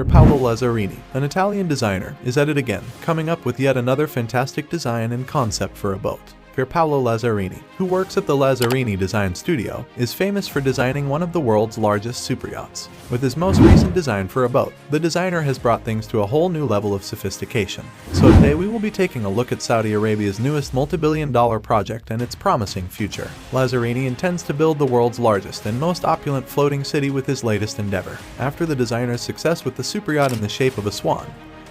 Paolo Lazzarini, an Italian designer, is at it again, coming up with yet another fantastic design and concept for a boat. Paolo Lazzarini, who works at the Lazzarini Design Studio, is famous for designing one of the world's largest superyachts. With his most recent design for a boat, the designer has brought things to a whole new level of sophistication. So today we will be taking a look at Saudi Arabia's newest multi-billion-dollar project and its promising future. Lazzarini intends to build the world's largest and most opulent floating city with his latest endeavor. After the designer's success with the superyacht in the shape of a swan,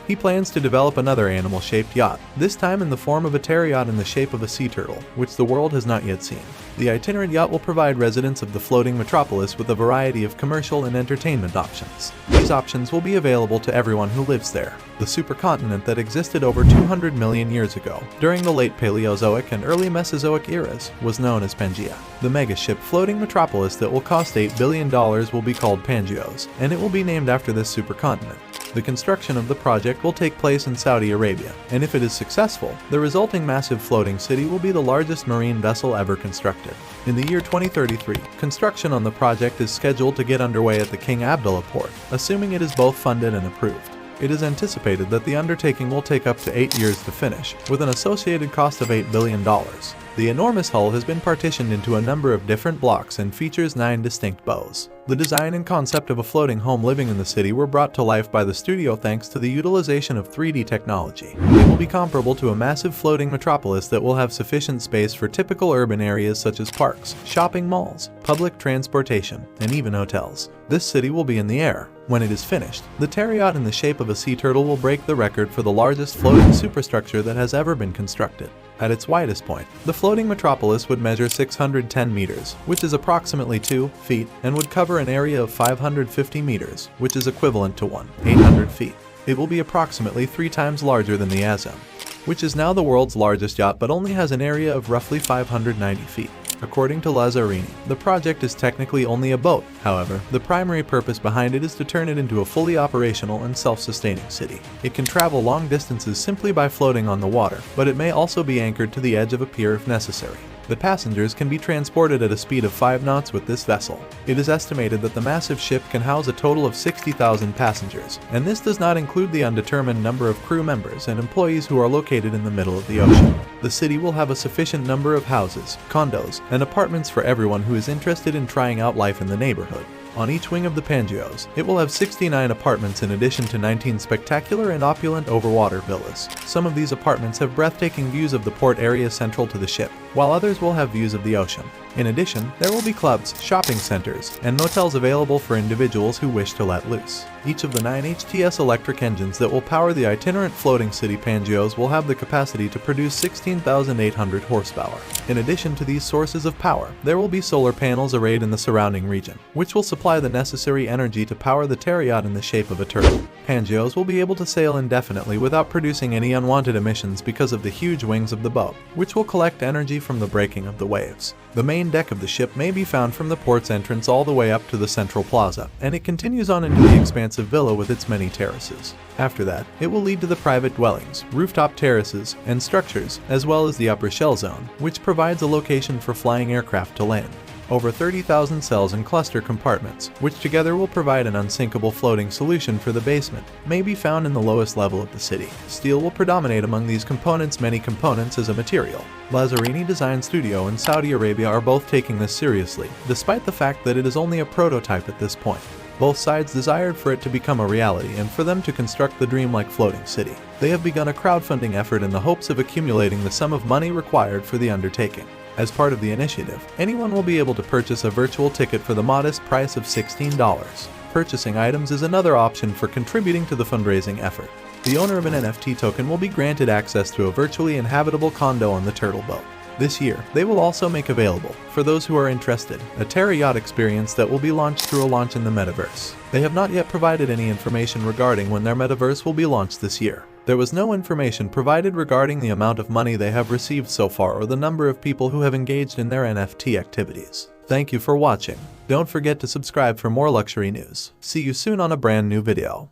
he plans to develop another animal-shaped yacht, this time in the form of a terra yacht in the shape of a sea turtle, which the world has not yet seen. The itinerant yacht will provide residents of the floating Metropolis with a variety of commercial and entertainment options. These options will be available to everyone who lives there. The supercontinent that existed over 200 million years ago, during the late Paleozoic and early Mesozoic eras, was known as Pangaea. The megaship floating Metropolis that will cost $8 billion will be called Pangeos, and it will be named after this supercontinent. The construction of the project will take place in Saudi Arabia, and if it is successful, the resulting massive floating city will be the largest marine vessel ever constructed. In the year 2033, construction on the project is scheduled to get underway at the King Abdullah port, assuming it is both funded and approved. It is anticipated that the undertaking will take up to 8 years to finish, with an associated cost of $8 billion. The enormous hull has been partitioned into a number of different blocks and features 9 distinct bows. The design and concept of a floating home living in the city were brought to life by the studio thanks to the utilization of 3D technology. It will be comparable to a massive floating metropolis that will have sufficient space for typical urban areas such as parks, shopping malls, public transportation, and even hotels. This city will be in the air. When it is finished, the terra yacht in the shape of a sea turtle will break the record for the largest floating superstructure that has ever been constructed. At its widest point, the floating metropolis would measure 610 meters, which is approximately 2 feet, and would cover an area of 550 meters, which is equivalent to 800 feet. It will be approximately 3 times larger than the Azam, which is now the world's largest yacht but only has an area of roughly 590 feet. According to Lazzarini, the project is technically only a boat. However, the primary purpose behind it is to turn it into a fully operational and self-sustaining city. It can travel long distances simply by floating on the water, but it may also be anchored to the edge of a pier if necessary. The passengers can be transported at a speed of 5 knots with this vessel. It is estimated that the massive ship can house a total of 60,000 passengers, and this does not include the undetermined number of crew members and employees who are located in the middle of the ocean. The city will have a sufficient number of houses, condos, and apartments for everyone who is interested in trying out life in the neighborhood. On each wing of the Pangeos, it will have 69 apartments in addition to 19 spectacular and opulent overwater villas. Some of these apartments have breathtaking views of the port area central to the ship, while others will have views of the ocean. In addition, there will be clubs, shopping centers, and motels available for individuals who wish to let loose. Each of the 9 HTS electric engines that will power the itinerant floating city Pangeos will have the capacity to produce 16,800 horsepower. In addition to these sources of power, there will be solar panels arrayed in the surrounding region, which will supply the necessary energy to power the terra yacht in the shape of a turtle. Pangeos will be able to sail indefinitely without producing any unwanted emissions because of the huge wings of the boat, which will collect energy from the breaking of the waves. The main deck of the ship may be found from the port's entrance all the way up to the central plaza, and it continues on into the expansive villa with its many terraces. After that, it will lead to the private dwellings, rooftop terraces, and structures, as well as the upper shell zone, which provides a location for flying aircraft to land. Over 30,000 cells and cluster compartments, which together will provide an unsinkable floating solution for the basement, may be found in the lowest level of the city. Steel will predominate among these components, many components as a material. Lazzarini Design Studio and Saudi Arabia are both taking this seriously, despite the fact that it is only a prototype at this point. Both sides desired for it to become a reality and for them to construct the dreamlike floating city. They have begun a crowdfunding effort in the hopes of accumulating the sum of money required for the undertaking. As part of the initiative, anyone will be able to purchase a virtual ticket for the modest price of $16. Purchasing items is another option for contributing to the fundraising effort. The owner of an NFT token will be granted access to a virtually inhabitable condo on the turtle boat. This year, they will also make available, for those who are interested, a terra yacht experience that will be launched through a launch in the metaverse. They have not yet provided any information regarding when their metaverse will be launched this year. There was no information provided regarding the amount of money they have received so far or the number of people who have engaged in their NFT activities. Thank you for watching. Don't forget to subscribe for more luxury news. See you soon on a brand new video.